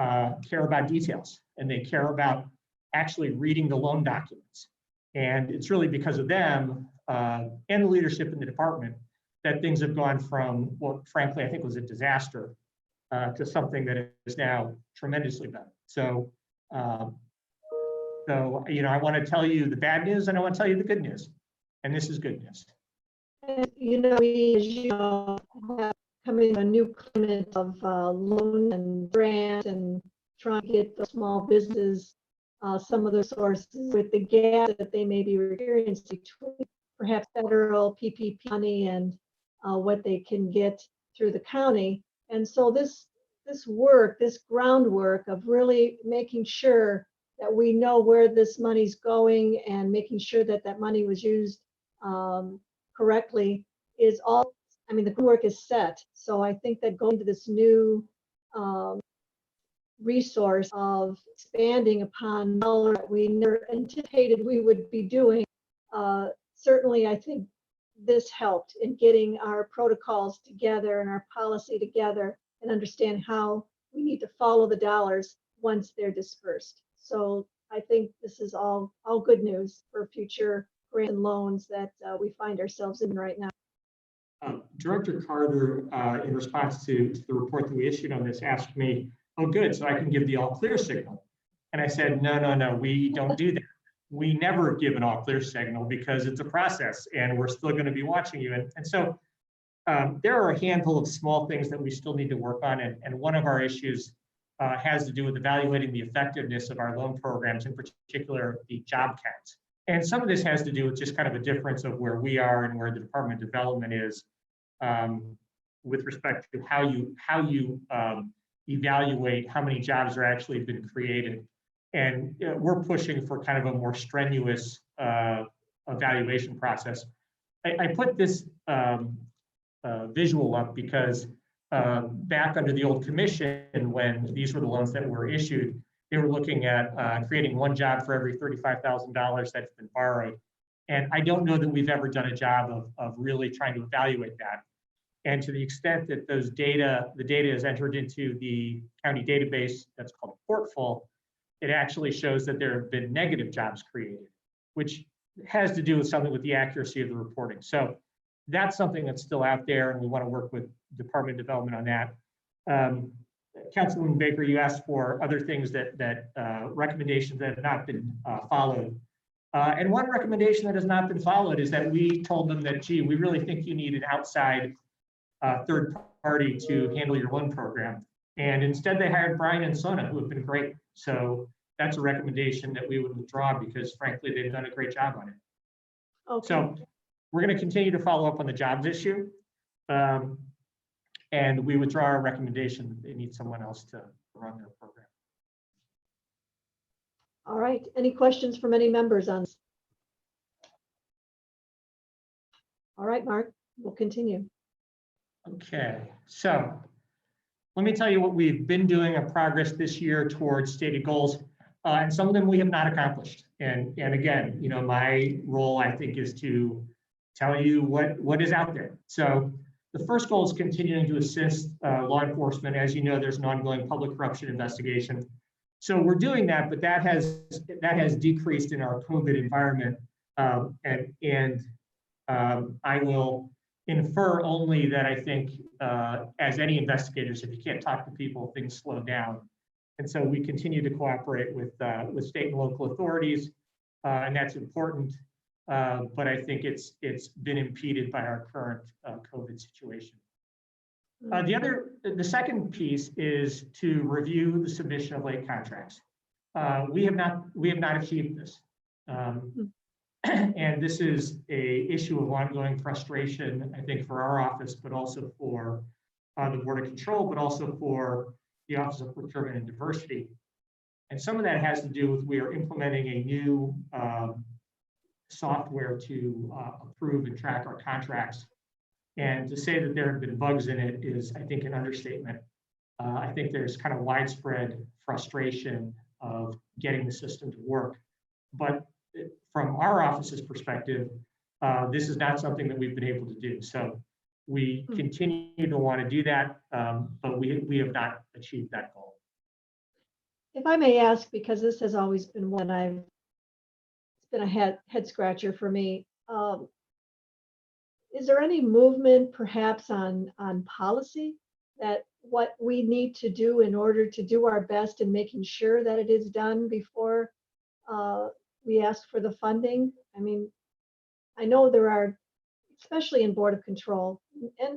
care about details and they care about actually reading the loan documents. And it's really because of them and the leadership in the department that things have gone from what, frankly, I think was a disaster to something that is now tremendously better. So, you know, I want to tell you the bad news and I want to tell you the good news. And this is good news. And, you know, we, as you know, have coming a new climate of loan and grant and trying to get the small businesses some of the sources with the gap that they may be experiencing between perhaps federal PPP money and what they can get through the county. And so this work, this groundwork of really making sure that we know where this money's going and making sure that that money was used correctly is all, I mean, the groundwork is set. So I think that going to this new resource of expanding upon knowledge that we never anticipated we would be doing, certainly I think this helped in getting our protocols together and our policy together and understand how we need to follow the dollars once they're dispersed. So I think this is all good news for future grant and loans that we find ourselves in right now. Director Carter, in response to the report that we issued on this, asked me, oh, good, so I can give the all clear signal. And I said, no, we don't do that. We never give an all clear signal because it's a process and we're still going to be watching you. And so there are a handful of small things that we still need to work on. And one of our issues has to do with evaluating the effectiveness of our loan programs, in particular the job counts. And some of this has to do with just kind of a difference of where we are and where the Department of Development is with respect to how you evaluate how many jobs are actually been created. And we're pushing for kind of a more strenuous evaluation process. I put this visual up because back under the old commission, when these were the loans that were issued, they were looking at creating one job for every $35,000 that's been borrowed. And I don't know that we've ever done a job of really trying to evaluate that. And to the extent that the data is entered into the county database that's called Portful, it actually shows that there have been negative jobs created, which has to do with something with the accuracy of the reporting. So that's something that's still out there, and we want to work with Department of Development on that. Councilwoman Baker, you asked for other things that recommendations that have not been followed. And one recommendation that has not been followed is that we told them that, gee, we really think you need an outside third party to handle your loan program. And instead they hired Brian and Sona, who have been great. So that's a recommendation that we would withdraw because frankly, they've done a great job on it. Okay. So we're going to continue to follow up on the jobs issue. And we withdraw our recommendation that they need someone else to run their program. All right. Any questions from any members on this? All right, Mark, we'll continue. Okay, so let me tell you what we've been doing in progress this year towards stated goals, and some of them we have not accomplished. And again, you know, my role, I think, is to tell you what is out there. So the first goal is continuing to assist law enforcement. As you know, there's an ongoing public corruption investigation. So we're doing that, but that has decreased in our COVID environment. I will infer only that I think, as any investigators, if you can't talk to people, things slow down. And so we continue to cooperate with state and local authorities, and that's important. But I think it's been impeded by our current COVID situation. The second piece is to review the submission of late contracts. We have not achieved this. And this is an issue of ongoing frustration, I think, for our office, but also for the Board of Control, but also for the Office of Procurement and Diversity. And some of that has to do with we are implementing a new software to approve and track our contracts. And to say that there have been bugs in it is, I think, an understatement. I think there's kind of widespread frustration of getting the system to work. But from our office's perspective, this is not something that we've been able to do. So We continue to want to do that, but we have not achieved that goal. If I may ask, because this has always been one it's been a head scratcher for me. Is there any movement perhaps on policy that what we need to do in order to do our best in making sure that it is done before we ask for the funding? I mean, I know there are, especially in Board of Control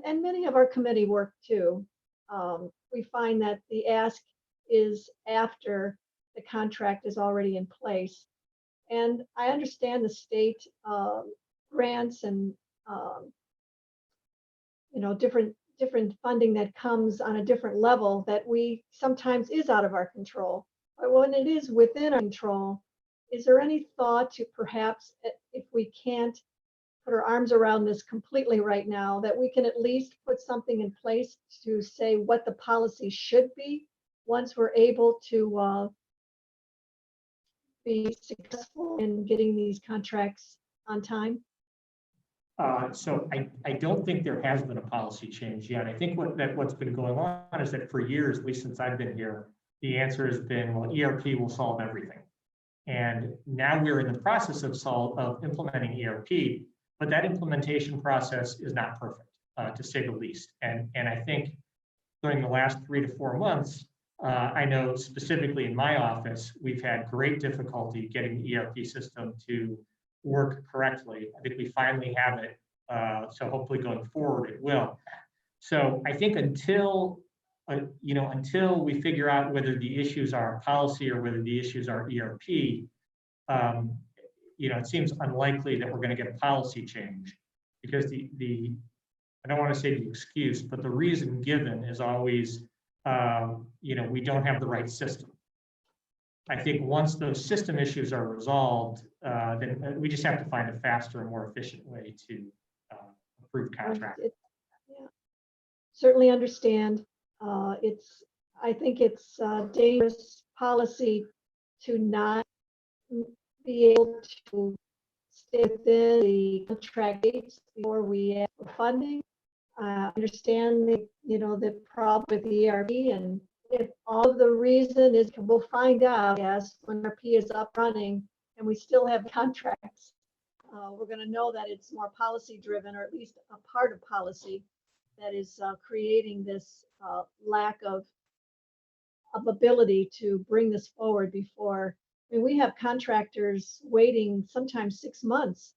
and many of our committee work too, we find that the ask is after the contract is already in place. And I understand the state grants and different funding that comes on a different level that we sometimes is out of our control. But when it is within our control, is there any thought to perhaps, if we can't put our arms around this completely right now, that we can at least put something in place to say what the policy should be once we're able to be successful in getting these contracts on time? So I don't think there has been a policy change yet. I think what's been going on is that for years, at least since I've been here, the answer has been, well, ERP will solve everything. And now we're in the process of implementing ERP, but that implementation process is not perfect, to say the least. And I think during the last 3 to 4 months, I know specifically in my office, we've had great difficulty getting the ERP system to work correctly. I think we finally have it. So hopefully going forward, it will. So I think until we figure out whether the issues are policy or whether the issues are ERP, it seems unlikely that we're going to get a policy change, because I don't want to say the excuse, but the reason given is always, we don't have the right system. I think once those system issues are resolved, then we just have to find a faster and more efficient way to approve contracts. Yeah, certainly understand. I think it's dangerous policy to not be able to stay within the contract dates before we ask for funding. Understand the problem with the ERP, and if all of the reason is, we'll find out, yes, when ERP is up running and we still have contracts, we're going to know that it's more policy driven, or at least a part of policy that is creating this lack of ability to bring this forward before. I mean, we have contractors waiting sometimes 6 months,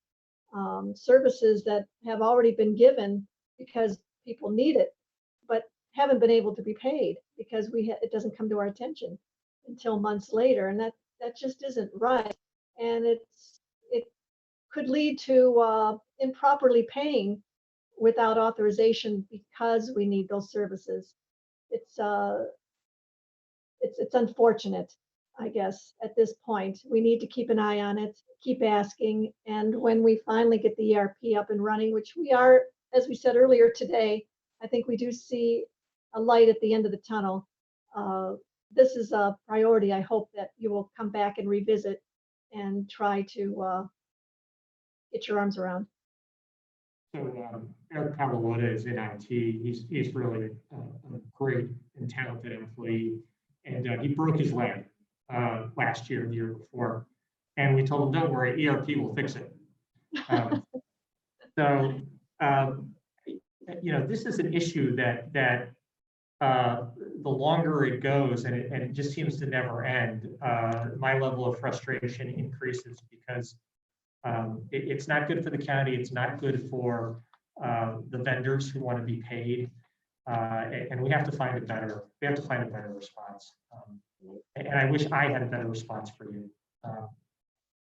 services that have already been given because people need it, but haven't been able to be paid because it doesn't come to our attention until months later, and that just isn't right. And it could lead to improperly paying without authorization because we need those services. It's unfortunate, I guess. At this point, we need to keep an eye on it, keep asking, and when we finally get the ERP up and running, which we are, as we said earlier today, I think we do see a light at the end of the tunnel. This is a priority. I hope that you will come back and revisit and try to get your arms around. So Eric Pavlotta is in IT. He's really a great and talented employee, and he broke his leg last year, the year before, and we told him, "Don't worry, ERP will fix it." This is an issue that the longer it goes, and it just seems to never end, my level of frustration increases, because it's not good for the county. It's not good for the vendors who want to be paid, and we have to find a better response. And I wish I had a better response for you.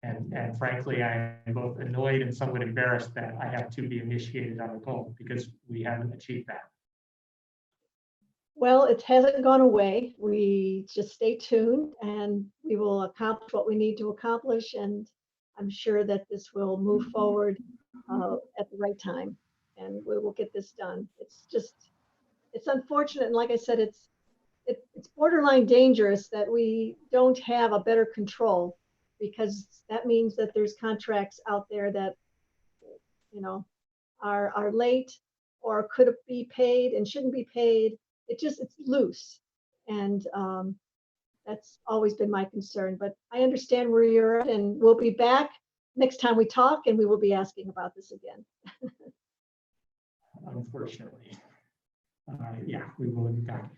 And frankly, I am both annoyed and somewhat embarrassed that I have to be initiated on the goal, because we haven't achieved that. Well, it hasn't gone away. We just stay tuned, and we will accomplish what we need to accomplish. And I'm sure that this will move forward at the right time, and we will get this done. It's unfortunate, and like I said, it's borderline dangerous that we don't have a better control, because that means that there's contracts out there that are late, or could it be paid and shouldn't be paid. It's loose. And that's always been my concern, but I understand where you're at, and we'll be back next time we talk, and we will be asking about this again. Unfortunately. Yeah, we will be back.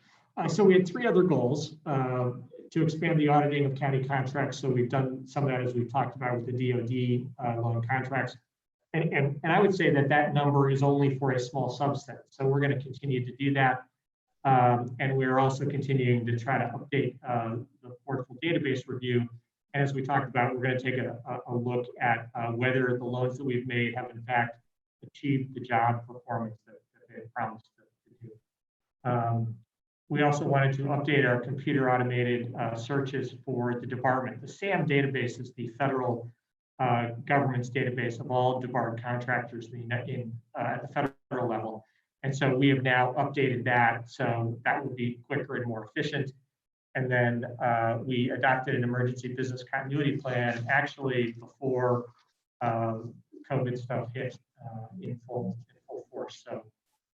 So we had 3 other goals to expand the auditing of county contracts. So we've done some of that, as we've talked about, with the DoD loan contracts. And I would say that that number is only for a small subset. So we're going to continue to do that. And we're also continuing to try to update the portable database review. And as we talked about, we're going to take a look at whether the loans that we've made have in fact achieved the job performance that they promised to do. We also wanted to update our computer automated searches for the DEBARMENT. The SAM database is the federal government's database of all DEBARMENT contractors at the federal level. And so we have now updated that, so that will be quicker and more efficient. And then we adopted an emergency business continuity plan actually before COVID stuff hit in full force. So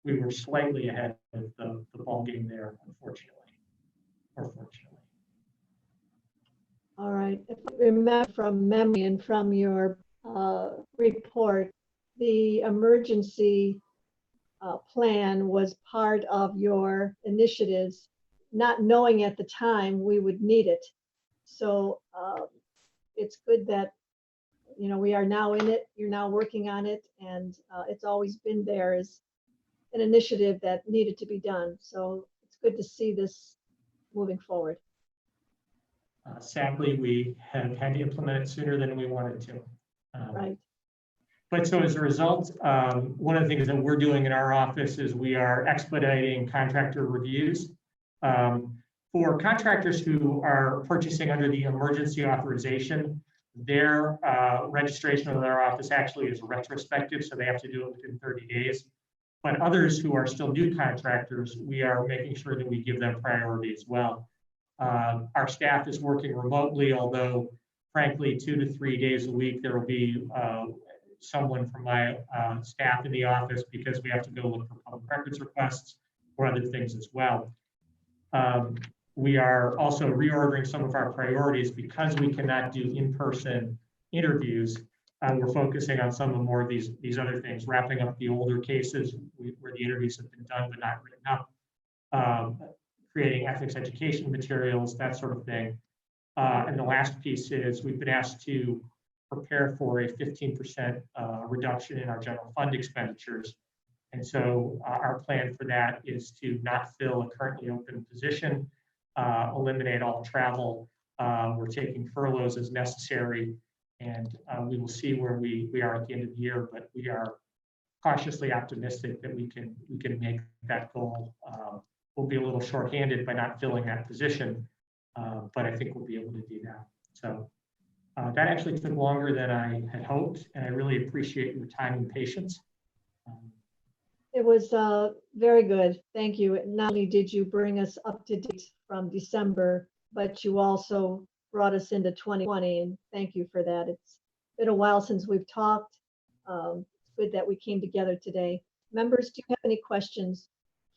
we were slightly ahead of the ball game there, unfortunately, or fortunately. All right. If I remember from memory and from your report, the emergency plan was part of your initiatives, not knowing at the time we would need it. So it's good that, you know, we are now in it, you're now working on it, and it's always been there as an initiative that needed to be done. So it's good to see this moving forward. Sadly, we have had to implement it sooner than we wanted to. Right. But so as a result, one of the things that we're doing in our office is we are expediting contractor reviews. For contractors who are purchasing under the emergency authorization, their registration of their office actually is retrospective, so they have to do it within 30 days. But others who are still new contractors, we are making sure that we give them priority as well. Our staff is working remotely, although frankly, 2 to 3 days a week, there will be someone from my staff in the office because we have to go look for public records requests or other things as well. We are also reordering some of our priorities because we cannot do in-person interviews. We're focusing on some of more of these other things, wrapping up the older cases where the interviews have been done but not written up, creating ethics education materials, that sort of thing. And the last piece is we've been asked to prepare for a 15% reduction in our general fund expenditures. And so our plan for that is to not fill a currently open position, eliminate all travel. We're taking furloughs as necessary, and we will see where we are at the end of the year, but we are cautiously optimistic that we can make that goal. We'll be a little shorthanded by not filling that position, but I think we'll be able to do that. So that actually took longer than I had hoped, and I really appreciate your time and patience. It was very good. Thank you. Not only did you bring us up to date from December, but you also brought us into 2020, and thank you for that. It's been a while since we've talked. It's good that we came together today. Members, do you have any questions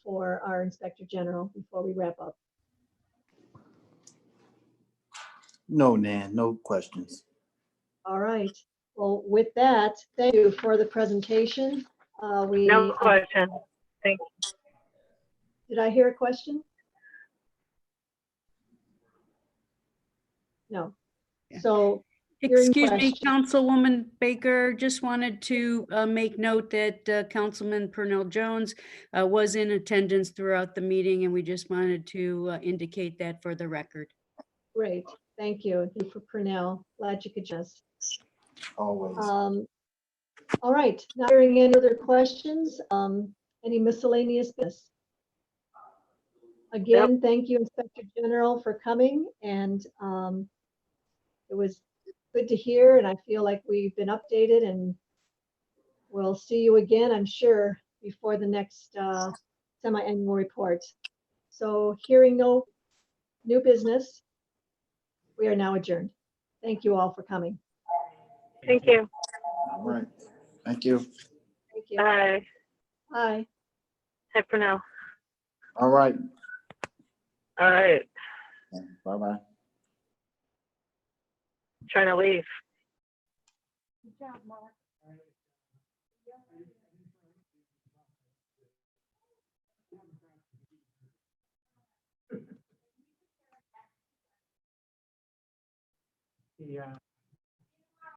for our Inspector General before we wrap up? No, Nan, no questions. All right. Well, with that, thank you for the presentation. No question. Thank you. Did I hear a question? No. So, hearing Excuse me, question. Councilwoman Baker, just wanted to make note that Councilman Purnell Jones was in attendance throughout the meeting, and we just wanted to indicate that for the record. Great. Thank you. Thank you for Purnell. Glad you could just. Always. All right. Not hearing any other questions. Any miscellaneous business? Again, thank you, Inspector General, for coming, and it was good to hear, and I feel like we've been updated, and we'll see you again, I'm sure, before the next semi-annual report. So hearing no new business, we are now adjourned. Thank you all for coming. Thank you. All right. Thank you. Thank you. Bye. Bye. Hi, Purnell. All right. All right, Bye-bye. trying to leave. Yeah.